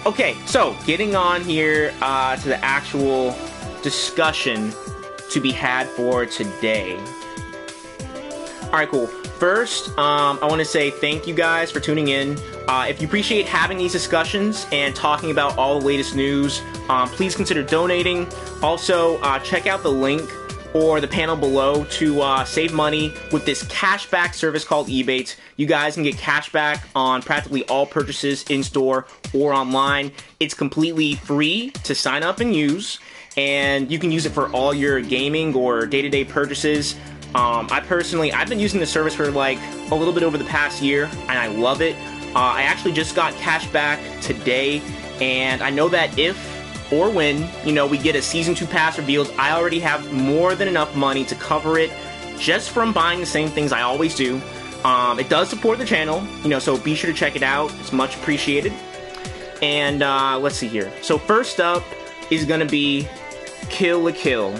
Okay, so getting on here to the actual discussion to be had for today. Alright, cool. First, I want to say thank you guys for tuning in. If you appreciate having these discussions and talking about all the latest news, please consider donating. Also, check out the link or the panel below to save money with this cashback service called Ebates. You guys can get cashback on practically all purchases in-store or online. It's completely free to sign up and use, and you can use it for all your gaming or day-to-day purchases. I've been using the service for like a little bit over the past year, and I love it. I actually just got cashback today, and I know that if or when, we get a Season 2 pass revealed, I already have more than enough money to cover it just from buying the same things I always do. It does support the channel, so be sure to check it out. It's much appreciated. And let's see here. So first up is going to be Kill la Kill.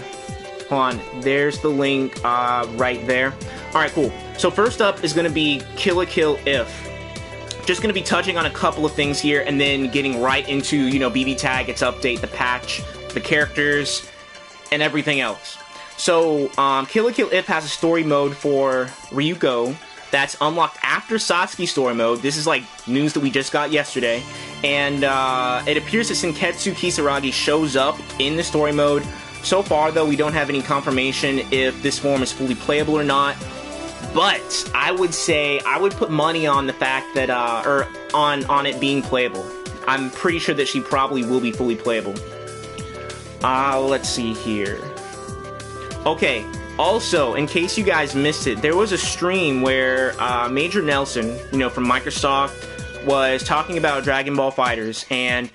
Hold on, there's the link right there. Alright, cool. So first up is going to be Kill la Kill If. Just going to be touching on a couple of things here and then getting right into, BBTAG, its update, the patch, the characters, and everything else. So, Kill la Kill If has a story mode for Ryuko that's unlocked after Satsuki's story mode. This is like news that we just got yesterday. And it appears that Senketsu Kisaragi shows up in the story mode. So far, though, we don't have any confirmation if this form is fully playable or not. But I would say I would put money on the fact that, or on it being playable. I'm pretty sure that she probably will be fully playable. Let's see here. Okay, also, in case you guys missed it, there was a stream where Major Nelson, from Microsoft, was talking about Dragon Ball FighterZ, and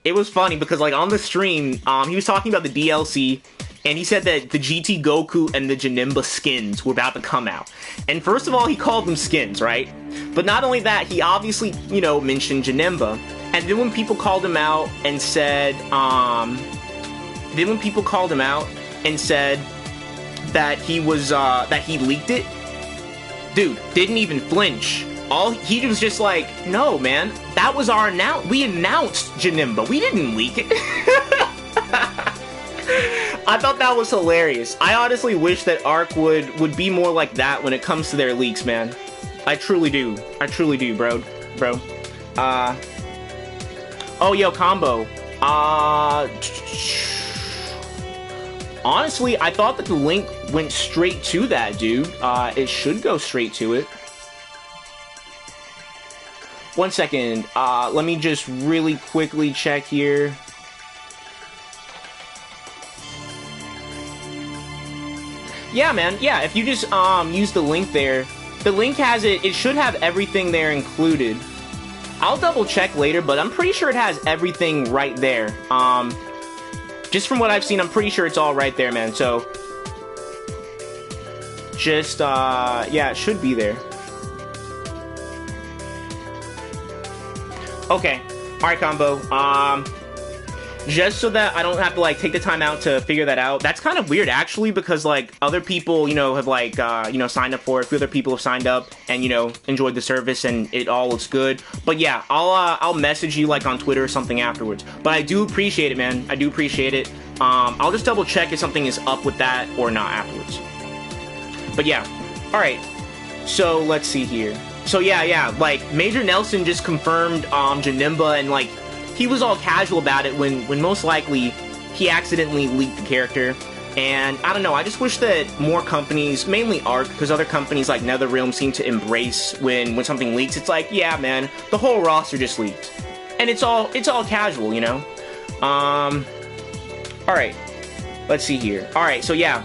it was funny because, like, on the stream, he was talking about the DLC, and he said that the GT Goku and the Janemba skins were about to come out. And first of all, he called them skins, right? But not only that, he obviously, mentioned Janemba. And then when people called him out and said, that he was, that he leaked it, dude, didn't even flinch. He was just like, no, man, that was our we announced Janemba. We didn't leak it. I thought that was hilarious. I honestly wish that ARC would be more like that when it comes to their leaks, man. I truly do. I truly do, bro. Oh, yo, Combo. Honestly, I thought that the link went straight to that, dude. It should go straight to it. One second. Let me just really quickly check here. Yeah, man. Yeah, if you just use the link there, the link has it. It should have everything there included. I'll double check later, but I'm pretty sure it has everything right there. Just from what I've seen, I'm pretty sure it's all right there, man. So, just yeah, it should be there. Okay, all right, Combo. Just so that I don't have to, like, take the time out to figure that out. That's kind of weird, actually, because, like, other people, have, like, signed up for it. A few other people have signed up and, enjoyed the service, and it all looks good. But, yeah, I'll message you, like, on Twitter or something afterwards. But I do appreciate it, man. I do appreciate it. I'll just double check if something is up with that or not afterwards. But, yeah. Alright. So, let's see here. So, yeah, like, Major Nelson just confirmed, Janemba, and, like, he was all casual about it when most likely he accidentally leaked the character. And I don't know, I just wish that more companies, mainly ARC, because other companies like NetherRealm seem to embrace when something leaks. It's like, yeah, man, the whole roster just leaked. And it's all casual, Alright, let's see here. Alright, so yeah,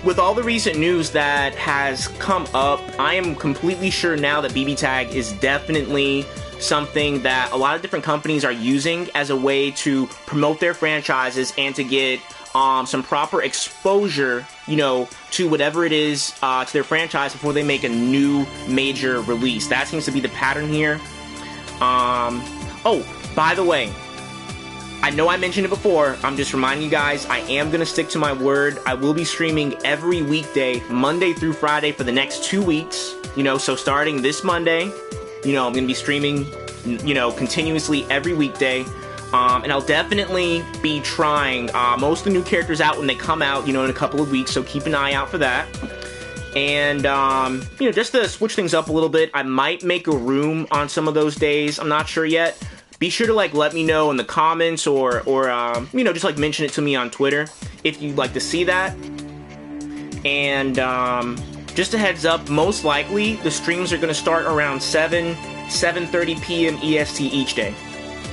with all the recent news that has come up, I am completely sure now that BBTAG is definitely something that a lot of different companies are using as a way to promote their franchises and to get some proper exposure, to whatever it is to their franchise before they make a new major release. That seems to be the pattern here. Oh, by the way, I know I mentioned it before, I'm just reminding you guys, I am going to stick to my word. I will be streaming every weekday, Monday through Friday for the next 2 weeks, so starting this Monday, I'm going to be streaming you know, continuously every weekday. And I'll definitely be trying most of the new characters out when they come out, you know, in a couple of weeks, so keep an eye out for that. And, you know, just to switch things up a little bit, I might make a room on some of those days. I'm not sure yet. Be sure to, like, let me know in the comments or you know, just, like, mention it to me on Twitter if you'd like to see that. And, just a heads up, most likely the streams are going to start around 7:30 p.m. EST each day.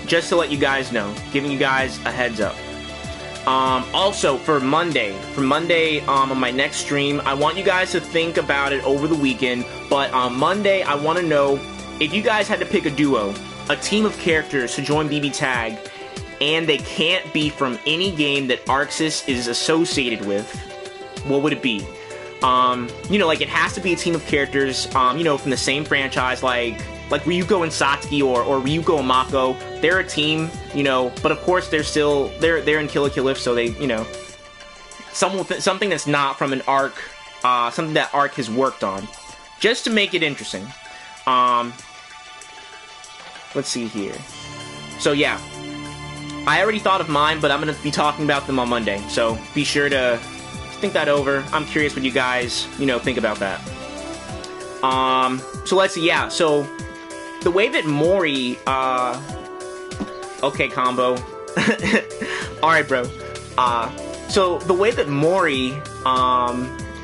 Just to let you guys know, giving you guys a heads up. Also, for Monday on my next stream, I want you guys to think about it over the weekend, but on Monday, I want to know if you guys had to pick a duo, a team of characters to join BBTAG, and they can't be from any game that Arxis is associated with, what would it be? You know, like, it has to be a team of characters, you know, from the same franchise, like Ryuko and Satsuki or Ryuko and Mako. They're a team, you know, but of course they're in Kill la Kill if, so they, you know, something that's not from an arc, something that arc has worked on, just to make it interesting. Let's see here. So yeah, I already thought of mine, but I'm gonna be talking about them on Monday, so be sure to think that over. I'm curious what you guys, you know, think about that. So let's see, yeah, so the way that Mori, okay, combo. Alright, bro. So the way that Mori,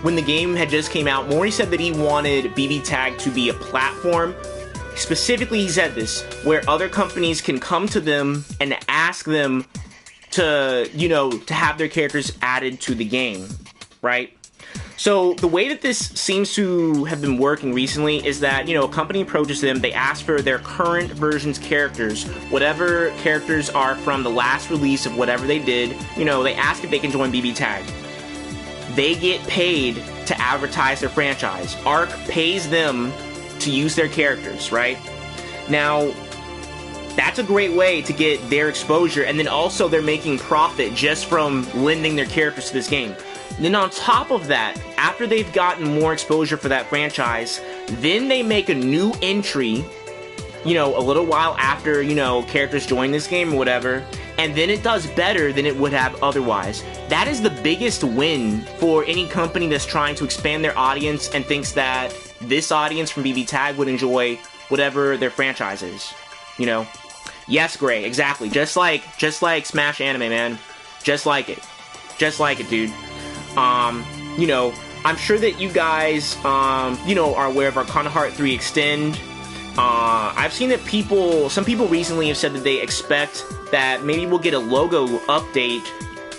when the game had just came out, Mori said that he wanted BBTAG to be a platform. Specifically, he said this, where other companies can come to them and ask them to, you know, to have their characters added to the game, right? So the way that this seems to have been working recently is that, you know, a company approaches them, they ask for their current version's characters, whatever characters are from the last release of whatever they did, you know, they ask if they can join BBTAG. They get paid to advertise their franchise. Arc pays them to use their characters, right? Now, that's a great way to get their exposure, and then also they're making profit just from lending their characters to this game. Then on top of that, after they've gotten more exposure for that franchise, then they make a new entry, you know, a little while after, you know, characters join this game or whatever, and then it does better than it would have otherwise. That is the biggest win for any company that's trying to expand their audience and thinks that this audience from BBTAG would enjoy whatever their franchise is, you know? Yes, Gray, exactly. Just like Smash Anime, man. Just like it. Just like it, dude. You know, I'm sure that you guys, you know, are aware of Arcana Heart 3 Extend. I've seen that some people recently have said that they expect that maybe we'll get a logo update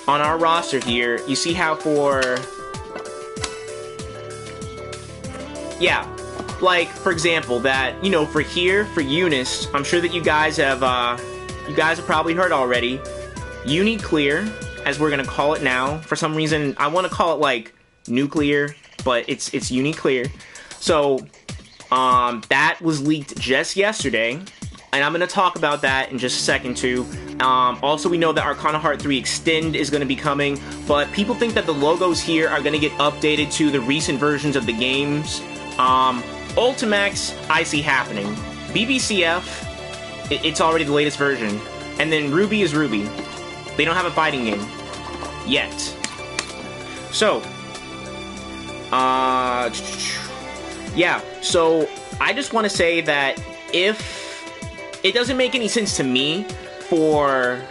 on our roster here. You see how yeah, like, for example, that, you know, for Eunice, I'm sure that you guys have probably heard already, Uniclear, as we're gonna call it now. For some reason, I want to call it, like, Nuclear, but it's Uniclear. So, that was leaked just yesterday, and I'm gonna talk about that in just a second, too. Also, we know that Arcana Heart 3 Extend is gonna be coming, but people think that the logos here are gonna get updated to the recent versions of the games. Ultimax, I see happening. BBCF, it's already the latest version. And then Ruby is Ruby. They don't have a fighting game. Yet. So, yeah, so I just want to say that if it doesn't make any sense to me for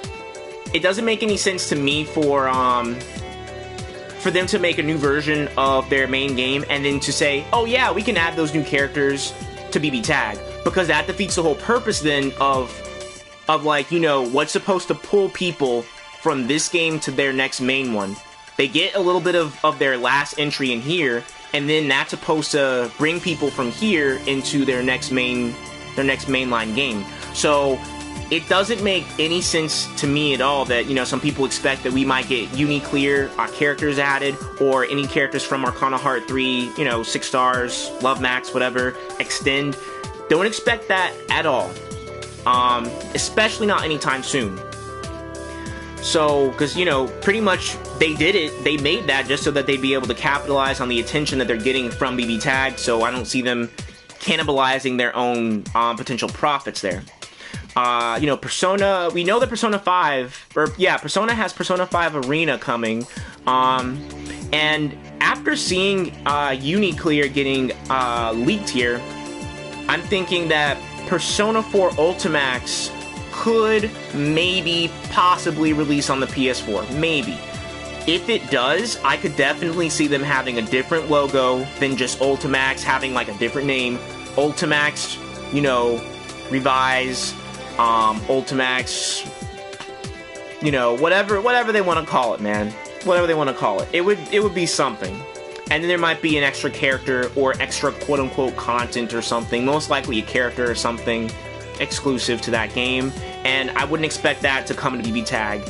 them to make a new version of their main game and then to say, oh yeah, we can add those new characters to BBTAG, because that defeats the whole purpose then of like, you know, what's supposed to pull people from this game to their next main one. They get a little bit of their last entry in here, and then that's supposed to bring people from here into their next mainline game. So it doesn't make any sense to me at all that, you know, some people expect that we might get Uniclear characters added, or any characters from Arcana Heart 3, you know, 6 stars, Love Max, whatever, Extend. Don't expect that at all. Especially not anytime soon. So, because, you know, pretty much they did it, they made that just so that they'd be able to capitalize on the attention that they're getting from BBTAG, so I don't see them cannibalizing their own potential profits there. You know, Persona, we know that Persona 5, Persona has Persona 5 Arena coming, and after seeing Uniclear getting leaked here, I'm thinking that Persona 4 Ultimax could maybe possibly release on the PS4, maybe. If it does, I could definitely see them having a different logo than just Ultimax, having like a different name. Ultimax, you know, Revise, Ultimax, you know, whatever they want to call it, man. Whatever they want to call it. It would be something. And then there might be an extra character or extra quote-unquote content or something. Most likely a character or something exclusive to that game. And I wouldn't expect that to come to BBTAG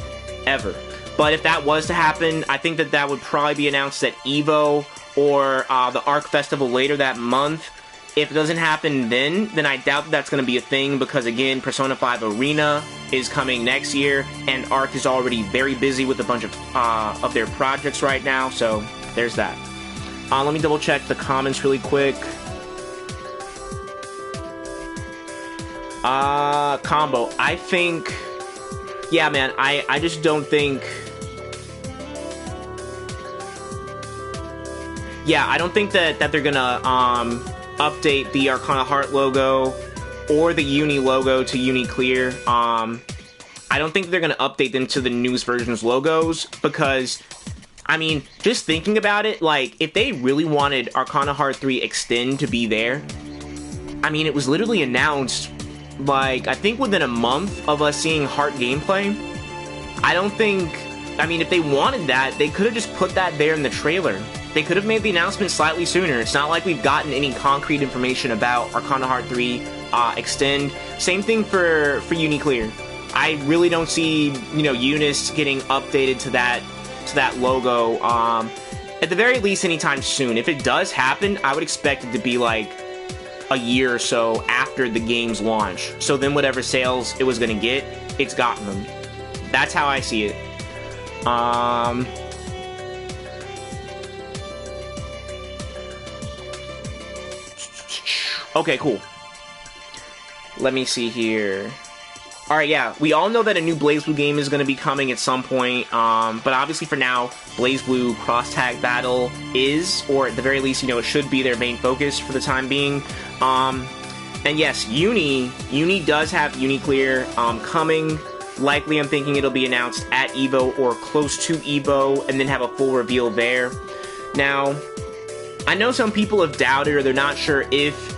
ever. But if that was to happen, I think that that would probably be announced at EVO or the ARC Festival later that month. If it doesn't happen then I doubt that that's going to be a thing because, again, Persona 5 Arena is coming next year, and ARC is already very busy with a bunch of their projects right now, so there's that. Let me double check the comments really quick. Combo, I think... Yeah, man, I just don't think... Yeah, I don't think that they're gonna update the Arcana Heart logo or the Uni logo to Uniclear. I don't think they're gonna update them to the newest version's logos because, I mean, just thinking about it, like, if they really wanted Arcana Heart 3 Extend to be there, I mean, it was literally announced, like, I think within a month of us seeing Heart gameplay. I don't think, I mean, if they wanted that, they could have just put that there in the trailer. They could have made the announcement slightly sooner. It's not like we've gotten any concrete information about Arcana Heart 3 Extend. Same thing for Uniclear. I really don't see, you know, Eunice getting updated to that logo at the very least anytime soon. If it does happen, I would expect it to be like a year or so after the game's launch. So then whatever sales it was going to get, it's gotten them. That's how I see it. Okay, cool. Let me see here. Alright, yeah, we all know that a new BlazBlue game is going to be coming at some point, but obviously for now, BlazBlue Cross-Tag Battle is, or at the very least, you know, it should be their main focus for the time being. And yes, Uni does have Uniclear coming. Likely, I'm thinking it'll be announced at EVO or close to EVO, and then have a full reveal there. Now, I know some people have doubted, or they're not sure if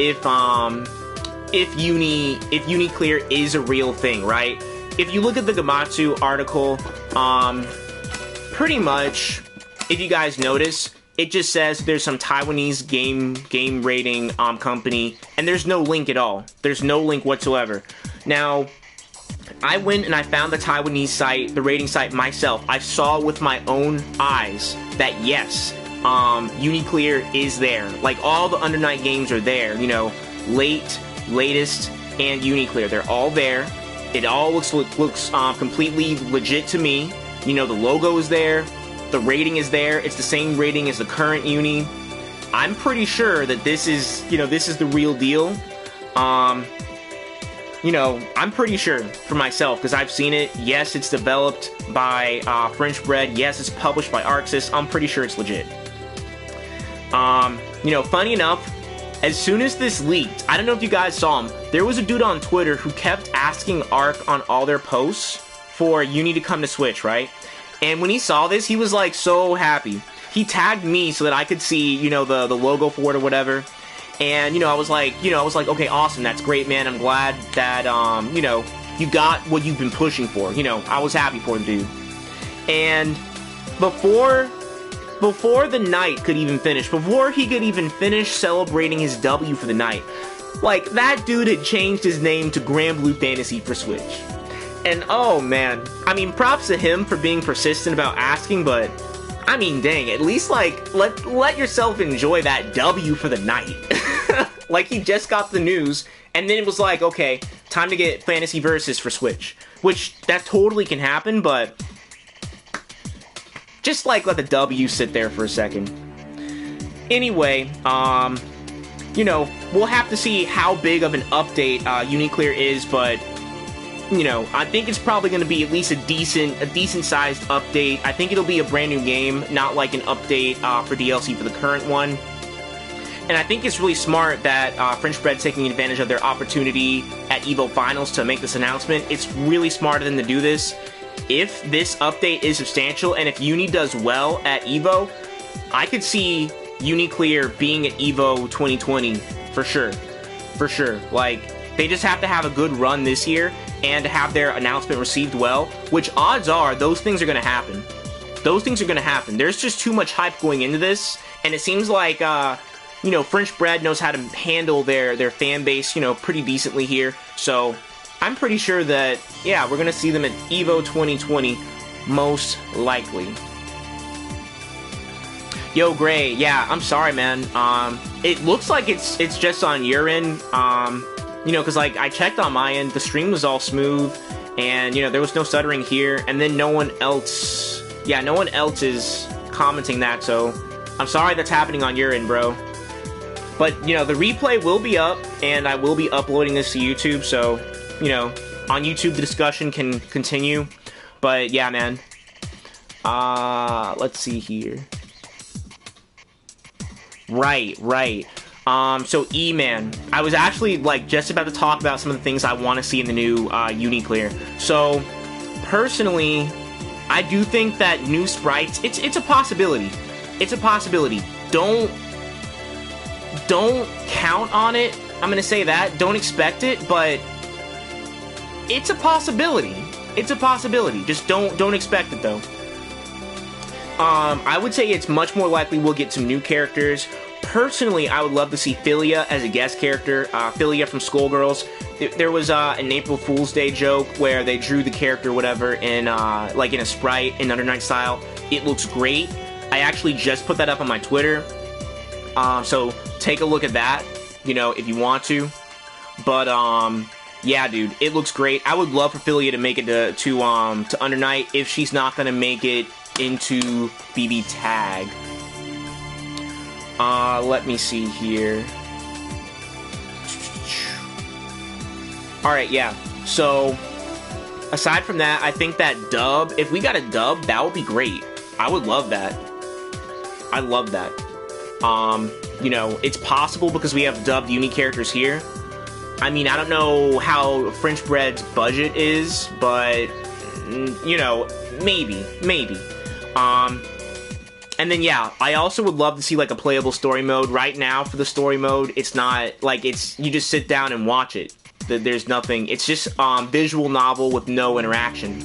Uniclear is a real thing, right? If you look at the Gamatsu article, pretty much, if you guys notice, it just says there's some Taiwanese game rating company, and there's no link at all. There's no link whatsoever. Now, I went and I found the Taiwanese site, the rating site myself. I saw with my own eyes that yes, Uniclear is there. Like, all the Under Night games are there, you know, latest, and Uniclear. They're all there. It all looks completely legit to me. You know, the logo is there. The rating is there. It's the same rating as the current Uni. I'm pretty sure that this is, you know, this is the real deal. You know, I'm pretty sure for myself, because I've seen it. Yes, it's developed by French Bread. Yes, it's published by Arxis. I'm pretty sure it's legit. You know, funny enough, as soon as this leaked, I don't know if you guys saw him, there was a dude on Twitter who kept asking Arc on all their posts for Uni to come to Switch, right? And when he saw this, he was, like, so happy. He tagged me so that I could see, you know, the logo for it or whatever. And, you know, I was like, okay, awesome, that's great, man. I'm glad that, you know, you got what you've been pushing for. You know, I was happy for the dude. And before the night could even finish, before he could even finish celebrating his W for the night, like, that dude had changed his name to Grand Blue Fantasy for Switch. And, oh, man, I mean, props to him for being persistent about asking, but, I mean, dang, at least, like, let yourself enjoy that W for the night. Like, he just got the news, and then it was like, okay, time to get Fantasy Versus for Switch. Which, that totally can happen, but just, like, let the W sit there for a second. Anyway, you know, we'll have to see how big of an update Uniclear is, but you know, I think it's probably going to be at least a decent sized update. I think it'll be a brand new game, not like an update for DLC for the current one. And I think it's really smart that French Bread's taking advantage of their opportunity at EVO Finals to make this announcement. It's really smart of them to do this. If this update is substantial, and if Uni does well at EVO, I could see UniClear being at EVO 2020 for sure. For sure. Like, they just have to have a good run this year and have their announcement received well, which odds are those things are going to happen. Those things are going to happen. There's just too much hype going into this, and it seems like, you know, French Bread knows how to handle their fan base, you know, pretty decently here. So I'm pretty sure that, yeah, we're going to see them at EVO 2020, most likely. Yo, Gray, yeah, I'm sorry, man. It looks like it's just on your end, you know, because, like, I checked on my end, the stream was all smooth, and, you know, there was no stuttering here, and then no one else is commenting that, so I'm sorry that's happening on your end, bro. But, you know, the replay will be up, and I will be uploading this to YouTube, so, you know, on YouTube the discussion can continue. But, yeah, man. Let's see here. Right. So, E-Man. I was actually, like, just about to talk about some of the things I want to see in the new UniClear. So, personally, I do think that new sprites, it's a possibility. It's a possibility. Don't count on it. I'm gonna say that. Don't expect it, but it's a possibility. It's a possibility. Just don't expect it, though. I would say it's much more likely we'll get some new characters. Personally, I would love to see Philia as a guest character. Philia from Skullgirls. There was an April Fool's Day joke where they drew the character, whatever, in like in a sprite in Under Night style. It looks great. I actually just put that up on my Twitter. So take a look at that, you know, if you want to. But yeah, dude, it looks great. I would love for Philia to make it to Under Night if she's not gonna make it into BBTAG. Let me see here. Alright, yeah. So, aside from that, I think that dub, if we got a dub, that would be great. I would love that. I love that. You know, it's possible because we have dubbed uni characters here. I mean, I don't know how French Bread's budget is, but, you know, maybe. And then, yeah, I also would love to see, like, a playable story mode. Right now, for the story mode, it's not, like, you just sit down and watch it. There's nothing. It's just, visual novel with no interaction.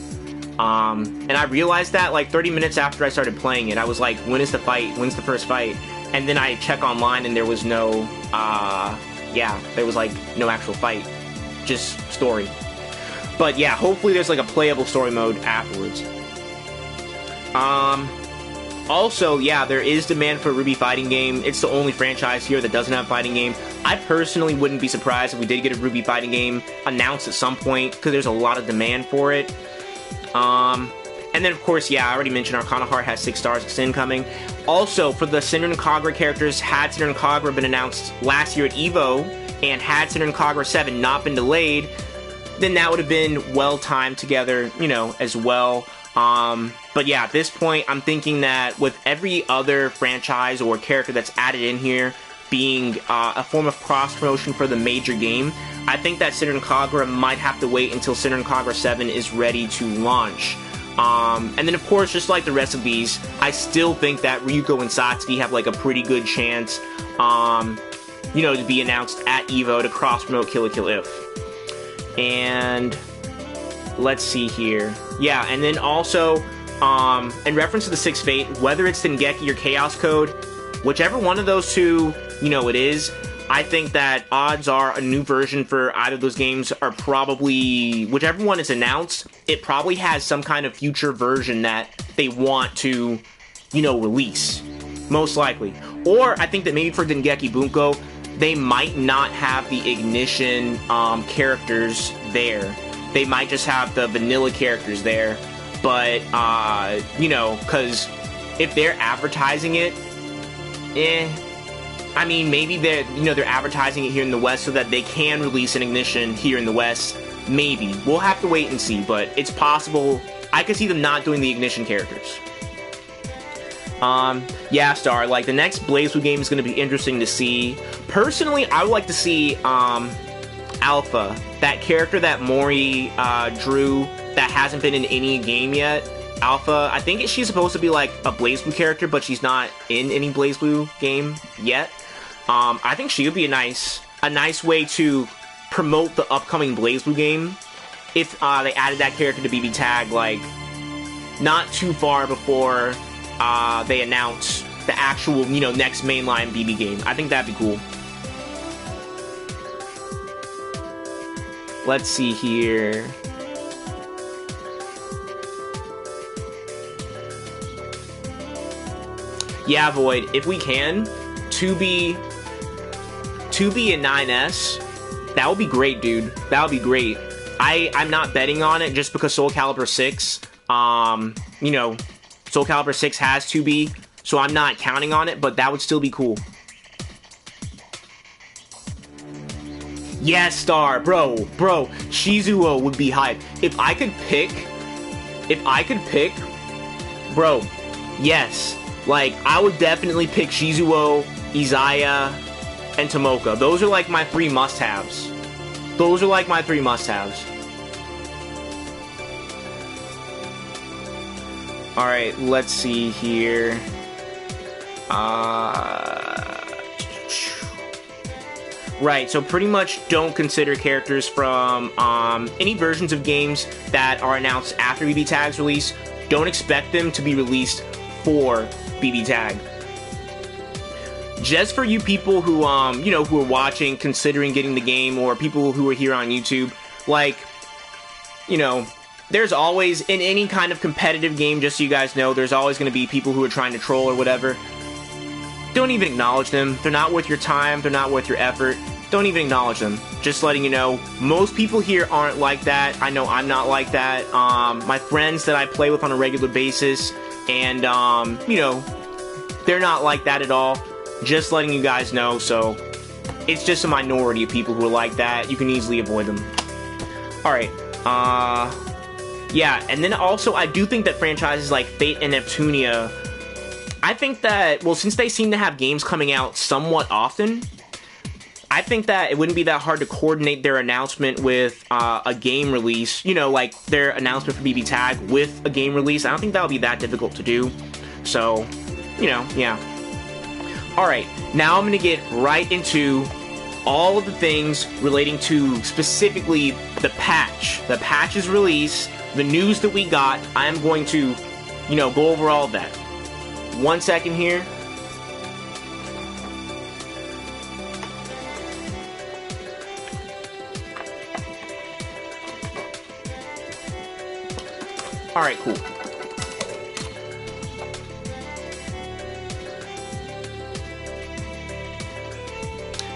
And I realized that, like, 30 minutes after I started playing it, I was like, when is the fight? When's the first fight? And then I check online and there was no, yeah, there was, like, no actual fight. Just story. But, yeah, hopefully there's, like, a playable story mode afterwards. Also, yeah, there is demand for a Ruby fighting game. It's the only franchise here that doesn't have a fighting game. I personally wouldn't be surprised if we did get a Ruby fighting game announced at some point, because there's a lot of demand for it. And then, of course, yeah, I already mentioned Arcana Heart has 6 stars of Sin coming. Also, for the Cinder and Kagura characters, had Cinder and Kagura been announced last year at EVO, and had Cinder and Kagura 7 not been delayed, then that would have been well timed together, you know, as well. But yeah, at this point, I'm thinking that with every other franchise or character that's added in here being a form of cross-promotion for the major game, I think that Cinder and Kagura might have to wait until Cinder and Kagura 7 is ready to launch. And then, of course, just like the rest of these, I still think that Ryuko and Satsuki have, like, a pretty good chance, you know, to be announced at EVO to cross-promote Kill la Kill If. And let's see here. Yeah, and then also, in reference to the 6th Fate, whether it's Dengeki or Chaos Code, whichever one of those two, you know, it is, I think that odds are a new version for either of those games are probably, whichever one is announced, it probably has some kind of future version that they want to, you know, release. Most likely. Or I think that maybe for Dengeki Bunko, they might not have the Ignition characters there. They might just have the vanilla characters there. But, you know, because if they're advertising it, I mean, maybe they're advertising it here in the West so that they can release an Ignition here in the West. Maybe. We'll have to wait and see, but it's possible. I could see them not doing the Ignition characters. Yeah, Star, like, the next BlazBlue game is going to be interesting to see. Personally, I would like to see, Alpha, that character that Mori, drew that hasn't been in any game yet. Alpha, I think she's supposed to be, like, a BlazBlue character, but she's not in any BlazBlue game yet. I think she would be a nice way to promote the upcoming BlazBlue game if, they added that character to BBTAG, like, not too far before they announce the actual, you know, next mainline BB game. I think that'd be cool. Let's see here. Yeah, Void, if we can, 2B and 9S, that would be great, dude. That would be great. I'm not betting on it just because Soul Calibur 6, you know, Soul Calibur 6 has 2B, so I'm not counting on it, but that would still be cool. Yes, Star, bro, Shizuo would be hype. If I could pick, bro, yes, like, I would definitely pick Shizuo, Izaya, and Tomoka. Those are like my 3 must-haves. Alright, let's see here. Right, so pretty much don't consider characters from any versions of games that are announced after BBTAG's release. Don't expect them to be released for BBTAG. Just for you people who, you know, who are watching, considering getting the game, or people who are here on YouTube, like, you know, there's always, in any kind of competitive game, just so you guys know, there's always going to be people who are trying to troll or whatever. Don't even acknowledge them. They're not worth your time. They're not worth your effort. Don't even acknowledge them. Just letting you know, most people here aren't like that. I know I'm not like that. My friends that I play with on a regular basis, and, you know, they're not like that at all. Just letting you guys know, so it's just a minority of people who are like that. You can easily avoid them. Alright, yeah, and then also, I do think that franchises like Fate and Neptunia, I think that, well, since they seem to have games coming out somewhat often, I think that it wouldn't be that hard to coordinate their announcement with a game release, you know, like their announcement for BBTAG with a game release. I don't think that would be that difficult to do, so, you know, yeah. Alright, now I'm going to get right into all of the things relating to specifically the patch. The patch's release, the news that we got. I am going to, you know, go over all of that. 1 second here. Alright, cool.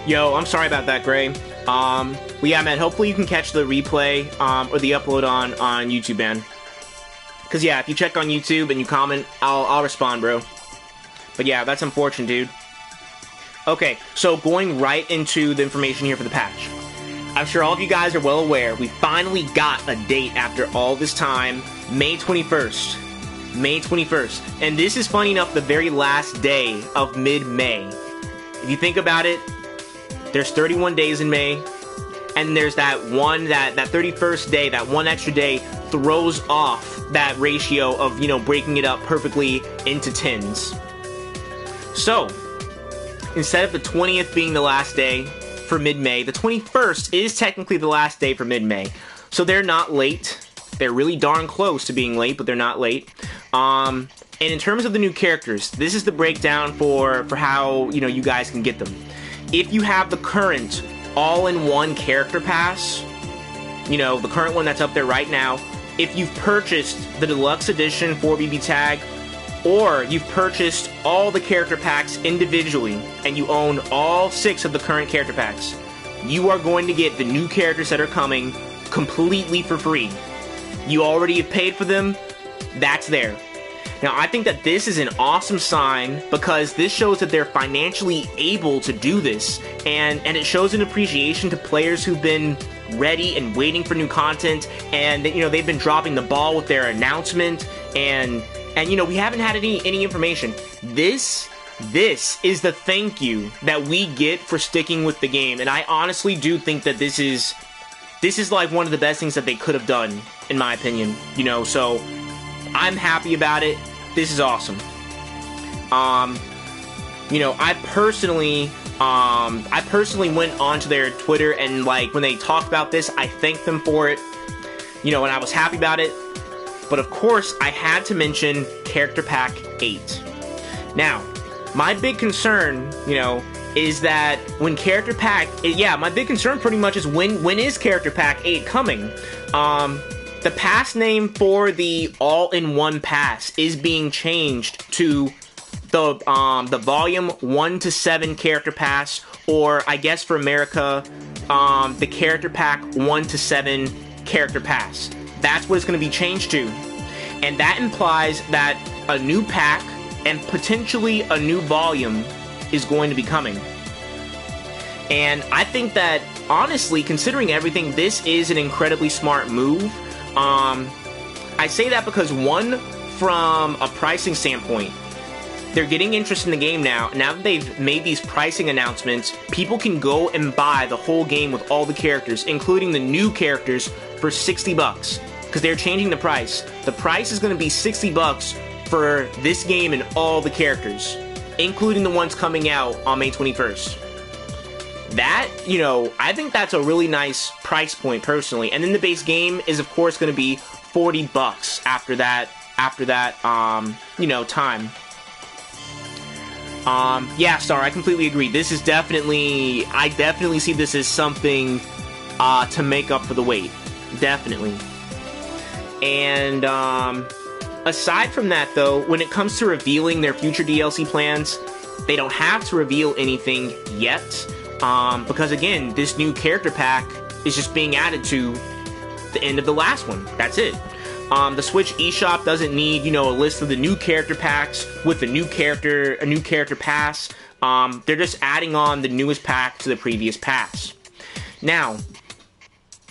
Yo, I'm sorry about that, Gray. Well, yeah, man, hopefully you can catch the replay, or the upload on YouTube, man. Because, yeah, if you check on YouTube and you comment, I'll respond, bro. But, yeah, that's unfortunate, dude. Okay, so going right into the information here for the patch. I'm sure all of you guys are well aware, we finally got a date after all this time, May 21st. May 21st. And this is, funny enough, the very last day of mid-May. If you think about it, there's 31 days in May, and there's that 31st day, that one extra day, throws off that ratio of, you know, breaking it up perfectly into tens. So, instead of the 20th being the last day for mid-May, the 21st is technically the last day for mid-May. So they're not late. They're really darn close to being late, but they're not late. And in terms of the new characters, this is the breakdown for how, you know, you guys can get them. If you have the current all-in-one character pass, you know, the current one that's up there right now, if you've purchased the deluxe edition for BBTAG, or you've purchased all the character packs individually, and you own all 6 of the current character packs, you are going to get the new characters that are coming completely for free. You already have paid for them, that's there. Now, I think that this is an awesome sign because this shows that they're financially able to do this, and it shows an appreciation to players who've been ready and waiting for new content, and you know, they've been dropping the ball with their announcement, and you know, we haven't had any information. This is the thank you that we get for sticking with the game, and I honestly do think that this is like one of the best things that they could have done, in my opinion. You know, so I'm happy about it. This is awesome. You know, I personally went onto their Twitter, and like when they talked about this, I thanked them for it. You know, and I was happy about it. But of course, I had to mention Character Pack 8. Now, my big concern, you know, is that when Character Pack, my big concern pretty much is when is Character Pack 8 coming? The pass name for the all-in-one pass is being changed to the volume 1 to 7 character pass, or I guess for America, the character pack 1 to 7 character pass. That's what it's going to be changed to. And that implies that a new pack and potentially a new volume is going to be coming. And I think that, honestly, considering everything, this is an incredibly smart move. I say that because, one, from a pricing standpoint, they're getting interest in the game now. Now that they've made these pricing announcements, people can go and buy the whole game with all the characters, including the new characters, for $60. Because they're changing the price. The price is going to be $60 for this game and all the characters, including the ones coming out on May 21st. That, you know, I think that's a really nice price point personally. And then the base game is of course going to be $40 after that, you know, time. Yeah, Star, I completely agree. This is I definitely see this as something to make up for the wait. Definitely. And aside from that though, when it comes to revealing their future DLC plans, they don't have to reveal anything yet. Because again, this new character pack is just being added to the end of the last one. That's it. The Switch eShop doesn't need, you know, a list of the new character packs with a new character pass. They're just adding on the newest pack to the previous pass. Now,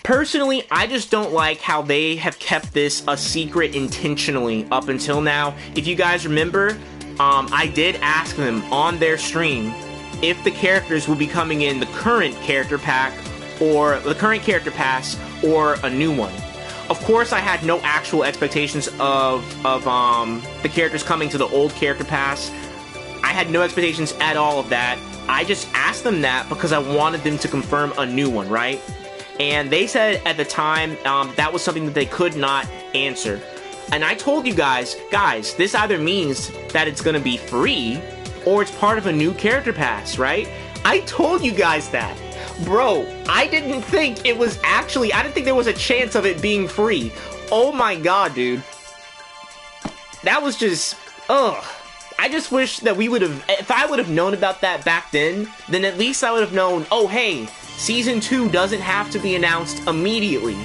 personally, I just don't like how they have kept this a secret intentionally up until now. If you guys remember, I did ask them on their stream if the characters will be coming in the current character pack, or the current character pass, or a new one. Of course, I had no actual expectations of the characters coming to the old character pass. I had no expectations at all of that. I just asked them that because I wanted them to confirm a new one, right? And they said at the time that was something that they could not answer. And I told you guys, this either means that it's going to be free, or it's part of a new character pass, right? I told you guys that. Bro, I didn't think it was actually, I didn't think there was a chance of it being free. Oh my god, dude. That was just, ugh. I just wish that we would have, if I would have known about that back then at least I would have known, oh hey, Season 2 doesn't have to be announced immediately.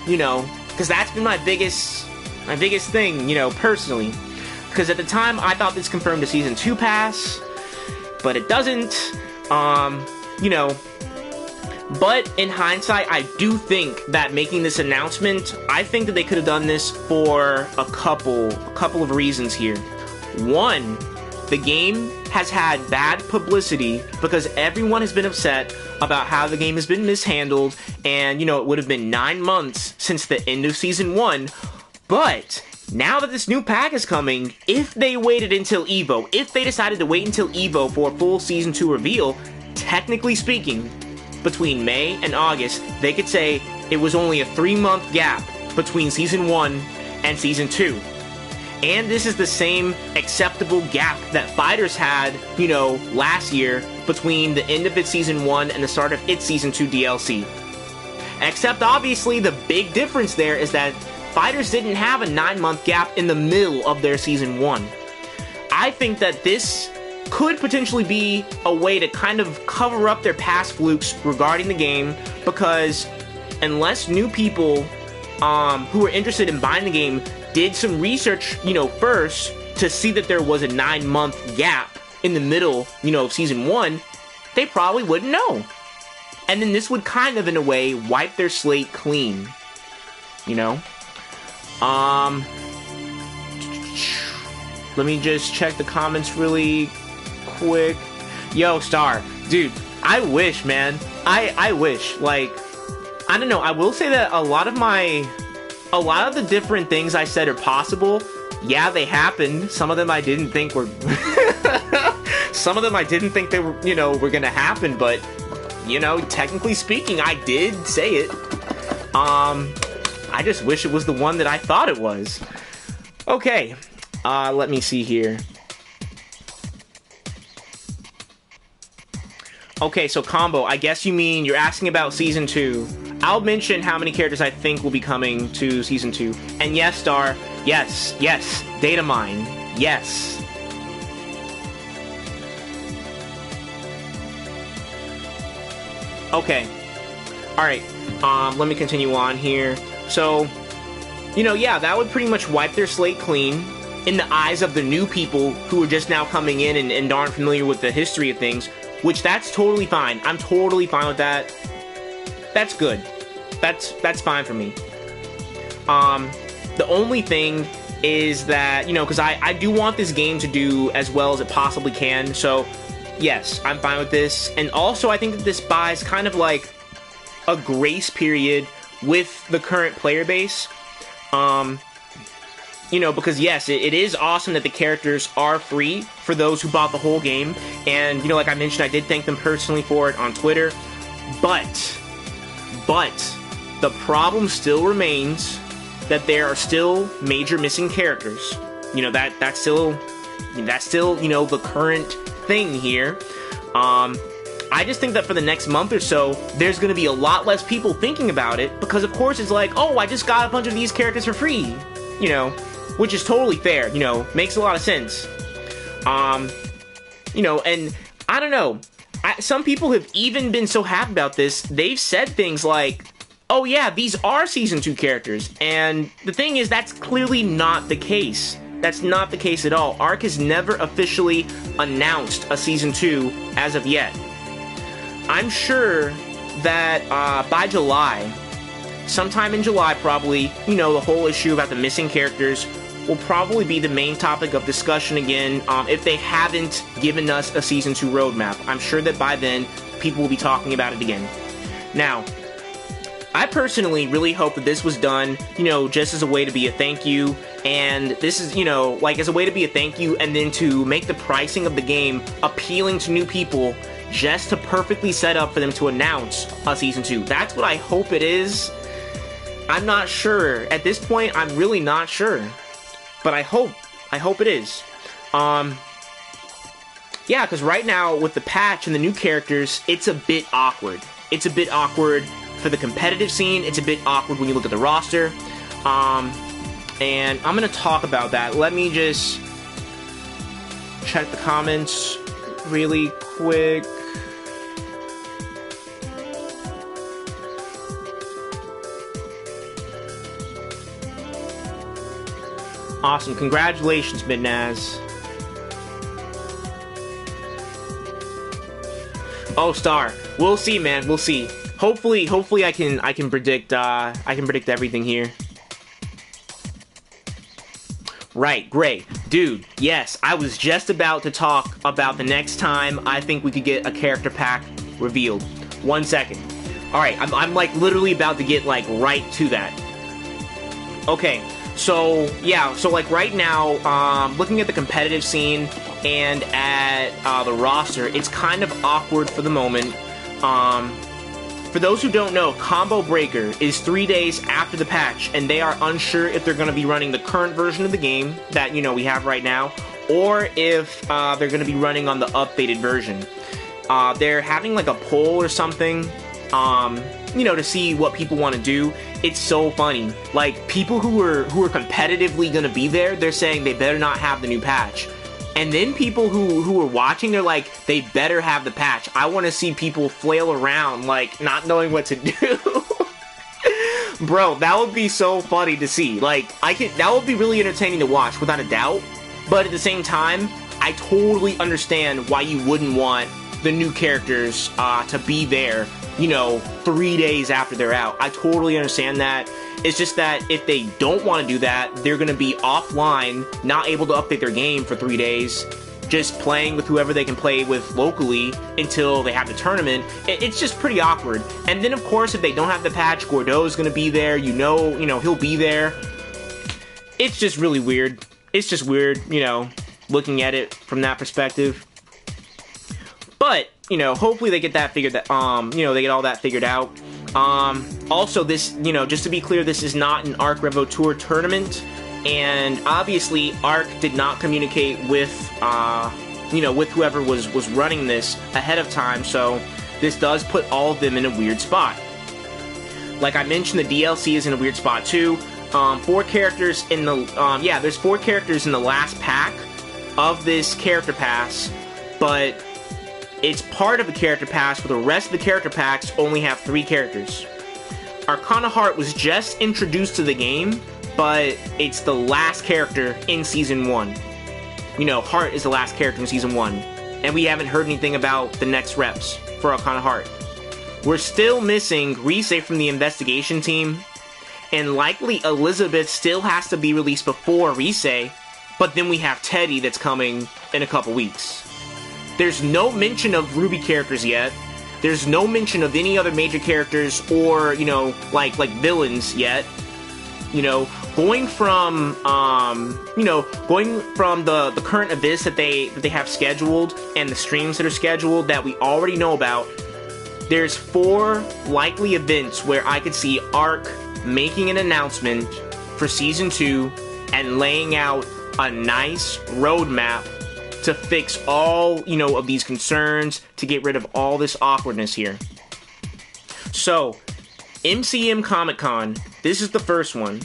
You know, because that's been my biggest thing, you know, personally. Because at the time, I thought this confirmed a Season 2 pass, but it doesn't, you know. But in hindsight, I do think that making this announcement, I think that they could have done this for a couple of reasons here. One, the game has had bad publicity because everyone has been upset about how the game has been mishandled, and, you know, it would have been 9 months since the end of Season 1, but now that this new pack is coming, if they waited until EVO, if they decided to wait until EVO for a full Season 2 reveal, technically speaking, between May and August, they could say it was only a 3-month gap between Season 1 and Season 2. And this is the same acceptable gap that Fighters had, you know, last year between the end of its Season 1 and the start of its Season 2 DLC. Except, obviously, the big difference there is that Fighters didn't have a 9-month gap in the middle of their Season 1. I think that this could potentially be a way to kind of cover up their past flukes regarding the game, because unless new people who are interested in buying the game did some research, you know, first to see that there was a 9-month gap in the middle, you know, of season 1, they probably wouldn't know. And then this would kind of, in a way, wipe their slate clean. You know? Let me just check the comments really quick. Yo, Star. Dude, I wish, man. I wish. Like, I don't know. I will say that a lot of the different things I said are possible. Yeah, they happened. Some of them I didn't think were... Some of them I didn't think they were, you know, were gonna happen, but, you know, technically speaking, I did say it. I just wish it was the one that I thought it was. Okay, let me see here. Okay, so Combo, I guess you mean you're asking about Season 2. I'll mention how many characters I think will be coming to Season 2. And yes, Star, yes, data mine, yes. Okay, alright, let me continue on here. So, you know, yeah, that would pretty much wipe their slate clean in the eyes of the new people who are just now coming in and aren't familiar with the history of things, which that's totally fine. I'm totally fine with that. That's good. That's fine for me. The only thing is that, you know, because I do want this game to do as well as it possibly can, so yes, I'm fine with this. And also, I think that this buys kind of like a grace period with the current player base. You know, because yes, it is awesome that the characters are free for those who bought the whole game. And, you know, like I mentioned, I did thank them personally for it on Twitter. But, the problem still remains that there are still major missing characters. You know, that's still, you know, the current thing here. I just think that for the next month or so, there's going to be a lot less people thinking about it, because of course it's like, oh, I just got a bunch of these characters for free, you know, which is totally fair, you know, makes a lot of sense. You know, and I don't know, some people have even been so happy about this, they've said things like, oh yeah, these are Season 2 characters, and the thing is, that's clearly not the case. That's not the case at all. ARK has never officially announced a Season 2 as of yet. I'm sure that by July, sometime in July probably, you know, the whole issue about the missing characters will probably be the main topic of discussion again, if they haven't given us a Season 2 roadmap. I'm sure that by then, people will be talking about it again. Now, I personally really hope that this was done, you know, just as a way to be a thank you, and this is, you know, like as a way to be a thank you, and then to make the pricing of the game appealing to new people, just to perfectly set up for them to announce a Season 2. That's what I hope it is. I'm not sure. At this point, I'm really not sure. But I hope it is. Yeah, because right now, with the patch and the new characters, it's a bit awkward. It's a bit awkward for the competitive scene. It's a bit awkward when you look at the roster. And I'm going to talk about that. Let me just check the comments really quick. Awesome. Congratulations, Midnaz. Oh, Star. We'll see, man. We'll see. Hopefully I can predict everything here. Right, great. Dude, yes, I was just about to talk about the next time I think we could get a character pack revealed. 1 second. Alright, I'm like literally about to get like right to that. Okay, so yeah, so like right now, looking at the competitive scene and at the roster, it's kind of awkward for the moment. For those who don't know, Combo Breaker is 3 days after the patch, and they are unsure if they're going to be running the current version of the game that, you know, we have right now, or if they're going to be running on the updated version. They're having like a poll or something, you know, to see what people want to do. It's so funny. Like, people who are competitively going to be there, they're saying they better not have the new patch. And then people who are watching, they're like, they better have the patch. I want to see people flail around, like, not knowing what to do. Bro, that would be so funny to see. Like, that would be really entertaining to watch, without a doubt. But at the same time, I totally understand why you wouldn't want the new characters to be there, 3 days after they're out. I totally understand that. It's just that if they don't want to do that, they're going to be offline, not able to update their game for 3 days, just playing with whoever they can play with locally until they have the tournament. It's just pretty awkward. And then, of course, if they don't have the patch, Gordeau's going to be there. He'll be there. It's just really weird. It's just weird, looking at it from that perspective. But, hopefully they get that figured they get all that figured out. Also, this, just to be clear, this is not an Arc Revo Tour tournament, and obviously Arc did not communicate with, with whoever was running this ahead of time, so this does put all of them in a weird spot. Like I mentioned, the DLC is in a weird spot too. 4 characters in the, there's 4 characters in the last pack of this character pass, but it's part of the character pass, but the rest of the character packs only have 3 characters. Arcana Heart was just introduced to the game, but it's the last character in Season 1. Heart is the last character in Season 1, and we haven't heard anything about the next reps for Arcana Heart. We're still missing Rise from the investigation team, and likely Elizabeth still has to be released before Rise, but then we have Teddy that's coming in a couple weeks. There's no mention of Ruby characters yet. There's no mention of any other major characters or, like villains yet. Going from the current Abyss that they have scheduled and the streams that are scheduled that we already know about, there's 4 likely events where I could see Arc making an announcement for Season 2 and laying out a nice roadmap to fix all, of these concerns, to get rid of all this awkwardness here. So, MCM Comic Con, this is the first one.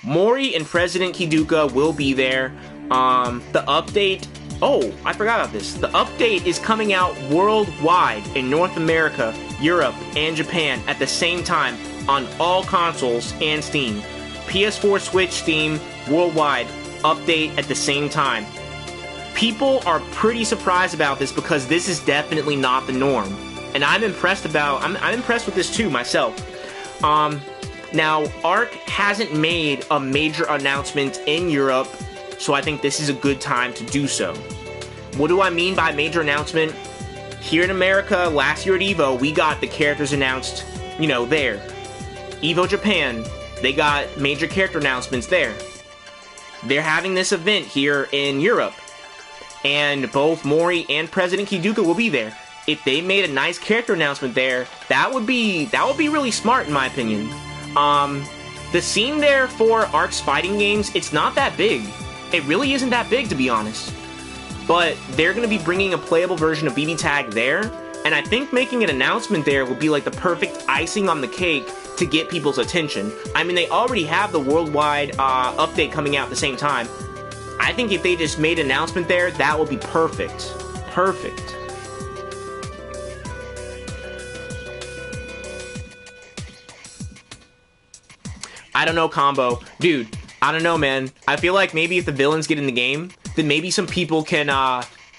Mori and President Kiduka will be there. The update, I forgot about this. The update is coming out worldwide in North America, Europe, and Japan at the same time on all consoles and Steam. PS4, Switch, Steam, worldwide, update at the same time. People are pretty surprised about this because this is definitely not the norm. And I'm impressed with this too, myself. Now, Arc hasn't made a major announcement in Europe, so I think this is a good time to do so. What do I mean by major announcement? Here in America, last year at EVO, we got the characters announced, there. EVO Japan, they got major character announcements there. They're having this event here in Europe, and both Mori and President Kiduka will be there. If they made a nice character announcement there, that would be really smart in my opinion. The scene there for Arc's fighting games, it's not that big. It really isn't that big, to be honest. But they're going to be bringing a playable version of BBTAG there, and I think making an announcement there would be like the perfect icing on the cake to get people's attention. I mean, they already have the worldwide update coming out at the same time. I think if they just made an announcement there, that would be perfect. Perfect. I don't know, Combo. Dude, I don't know, man. I feel like maybe if the villains get in the game, then maybe some people can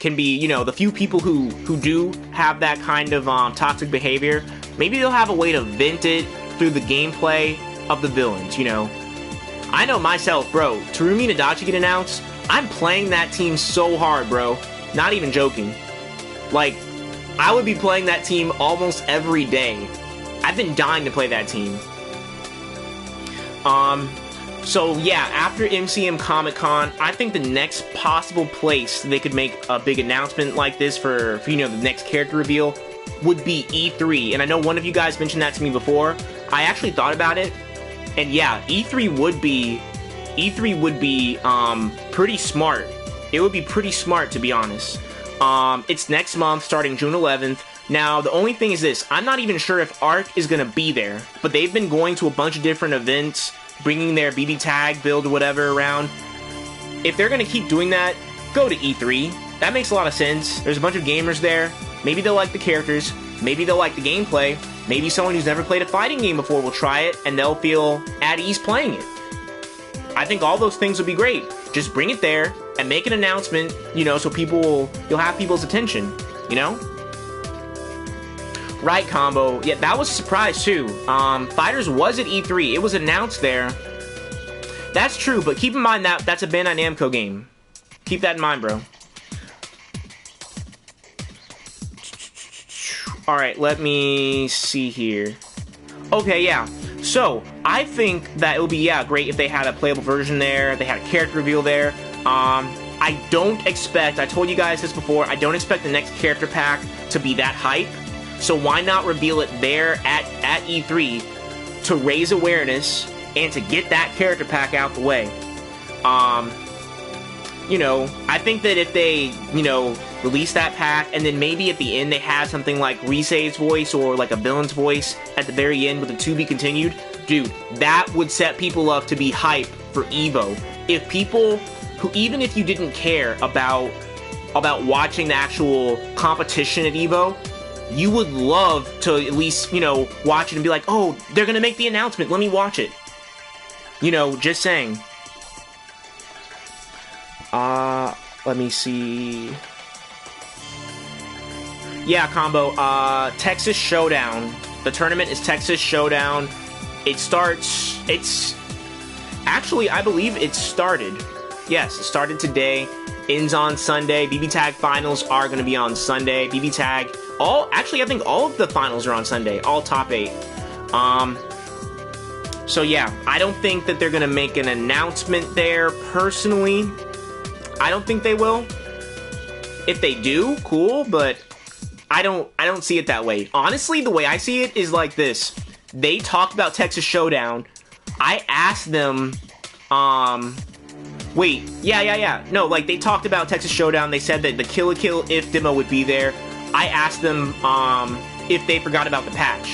be, the few people who do have that kind of toxic behavior, maybe they'll have a way to vent it through the gameplay of the villains, I know myself, bro. Terumi and Adachi get announced. I'm playing that team so hard, bro. Not even joking. Like, I would be playing that team almost every day. I've been dying to play that team. So yeah, after MCM Comic Con, I think the next possible place they could make a big announcement like this for the next character reveal would be E3. And I know one of you guys mentioned that to me before. I actually thought about it, and yeah, E3 would be pretty smart. It would be pretty smart, to be honest. It's next month, starting June 11th. Now, the only thing is this. I'm not even sure if Arc is going to be there, but they've been going to a bunch of different events, bringing their BBTAG build or whatever around. If they're going to keep doing that, go to E3. That makes a lot of sense. There's a bunch of gamers there. Maybe they'll like the characters. Maybe they'll like the gameplay. Maybe someone who's never played a fighting game before will try it, and they'll feel at ease playing it. I think all those things would be great. Just bring it there and make an announcement, you know, so you'll have people's attention, you know? Right, Combo. Yeah, that was a surprise too. Fighters was at E3. It was announced there. That's true, but keep in mind that that's a Bandai Namco game. Keep that in mind, bro. Alright, let me see here. Okay, yeah. So, I think that it would be, yeah, great if they had a playable version there, they had a character reveal there. I don't expect, I told you guys this before, I don't expect the next character pack to be that hype. So why not reveal it there at E3 to raise awareness and to get that character pack out the way. You know, I think that if they, you know, release that pack and then maybe at the end they have something like Rise's voice or like a villain's voice at the very end with a to be continued, dude, that would set people up to be hype for EVO. If people who, even if you didn't care about watching the actual competition at EVO, you would love to at least, you know, watch it and be like, oh, they're gonna make the announcement, let me watch it. You know, just saying. Let me see. Yeah, Combo, Texas Showdown. The tournament is Texas Showdown. Actually, I believe it started. Yes, it started today. Ends on Sunday. BBTAG finals are going to be on Sunday. BBTAG, actually, I think all of the finals are on Sunday. All top 8. So yeah, I don't think that they're going to make an announcement there, personally. I don't think they will. If they do, cool, but I don't see it that way. Honestly, the way I see it is like this. They talked about Texas Showdown. I asked them, wait, yeah. No, like, they talked about Texas Showdown. They said that the Kill la Kill If demo would be there. I asked them, if they forgot about the patch.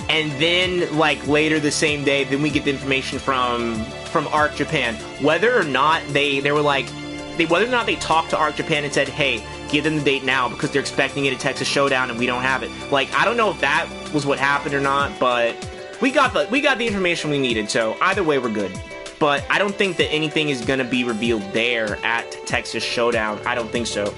And then, like, later the same day, then we get the information from ARC Japan. Whether or not they were like, whether or not they talked to ARC Japan and said, hey, give them the date now because they're expecting it at Texas Showdown and we don't have it. Like, I don't know if that was what happened or not, but we got the information we needed, so either way we're good. But I don't think that anything is gonna be revealed there at Texas Showdown. I don't think so.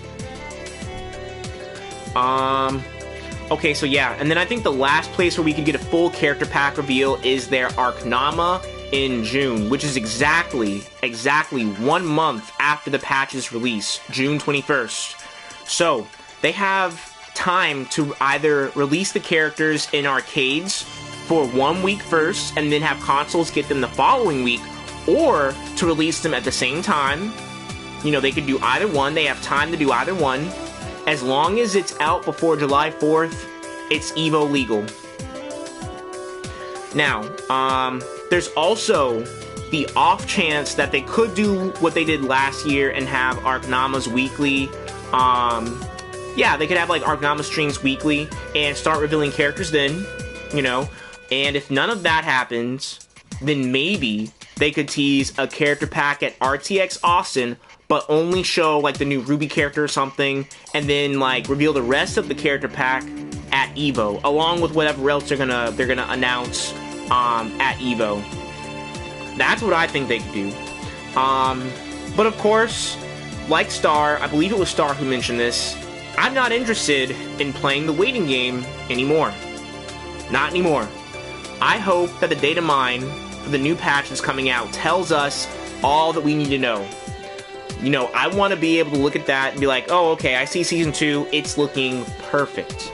Okay, so yeah, and then I think the last place where we could get a full character pack reveal is their Arcnama in June, which is exactly 1 month after the patch's release, June 21st. So, they have time to either release the characters in arcades for 1 week first, and then have consoles get them the following week, or to release them at the same time. You know, they could do either one, they have time to do either one. As long as it's out before July 4th, it's EVO legal. Now, there's also the off chance that they could do what they did last year and have Arcnama's weekly. Yeah, they could have like Arcnama streams weekly and start revealing characters then, you know. And if none of that happens, then maybe they could tease a character pack at RTX Austin, but only show like the new Ruby character or something, and then like reveal the rest of the character pack at EVO, along with whatever else they're gonna announce at EVO. That's what I think they could do. But of course, like Star, I believe it was Star who mentioned this, I'm not interested in playing the waiting game anymore. Not anymore. I hope that the data mine for the new patch that's coming out tells us all that we need to know. You know, I want to be able to look at that and be like, oh, okay, I see Season 2, it's looking perfect.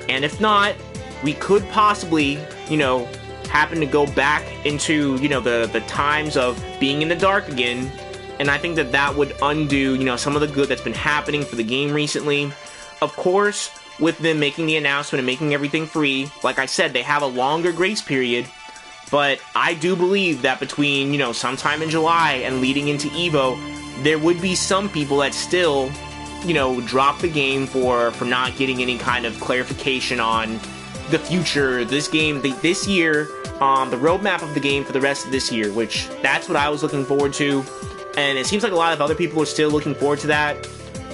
And if not, we could possibly, you know, happen to go back into, you know, the times of being in the dark again. And I think that that would undo, you know, some of the good that's been happening for the game recently. Of course, with them making the announcement and making everything free, like I said, they have a longer grace period. But I do believe that between, you know, sometime in July and leading into EVO, there would be some people that still, you know, drop the game for not getting any kind of clarification on the future, this game, this year, the roadmap of the game for the rest of this year, which that's what I was looking forward to. And it seems like a lot of other people are still looking forward to that.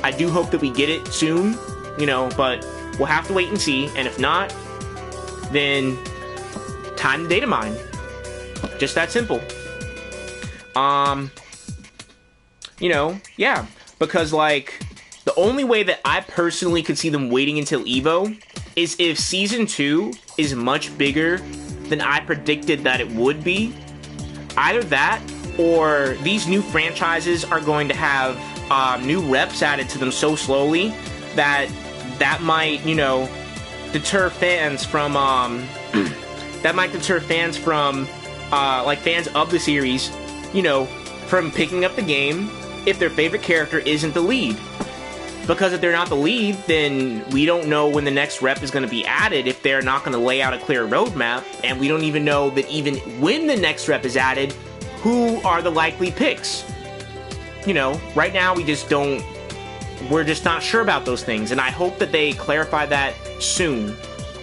I do hope that we get it soon, you know, but we'll have to wait and see. And if not, then time to data mine. Just that simple. You know, yeah, because like the only way that I personally could see them waiting until Evo is if Season 2 is much bigger than I predicted that it would be. Either that, or these new franchises are going to have new reps added to them so slowly that might, you know, deter fans from like fans of the series, you know, from picking up the game if their favorite character isn't the lead. Because if they're not the lead, then we don't know when the next rep is going to be added if they're not going to lay out a clear roadmap, and we don't even know that even when the next rep is added, who are the likely picks. You know, right now we're just not sure about those things, and I hope that they clarify that soon.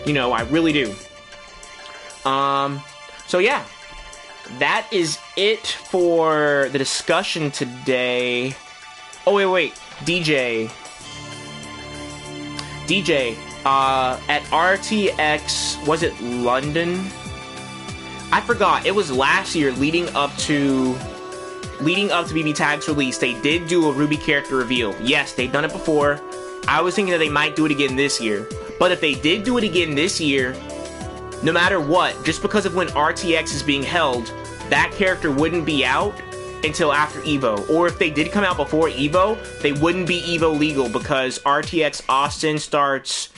You know, I really do. So yeah, that is it for the discussion today. Oh, wait, DJ, at RTX, was it London? I forgot. It was last year, leading up to BBTAG's release. They did do a Ruby character reveal. Yes, they've done it before. I was thinking that they might do it again this year. But if they did do it again this year, no matter what, just because of when RTX is being held, that character wouldn't be out until after Evo. Or if they did come out before Evo, they wouldn't be Evo legal because RTX Austin starts,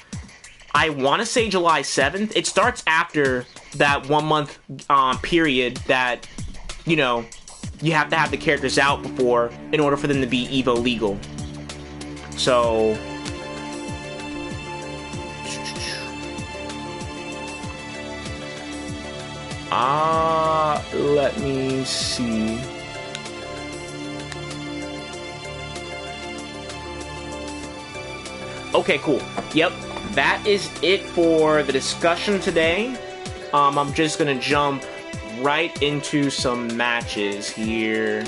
I want to say July 7th. It starts after that 1 month period that, you know, you have to have the characters out before in order for them to be Evo legal. So let me see. Okay, cool. Yep, that is it for the discussion today. I'm just gonna jump right into some matches here.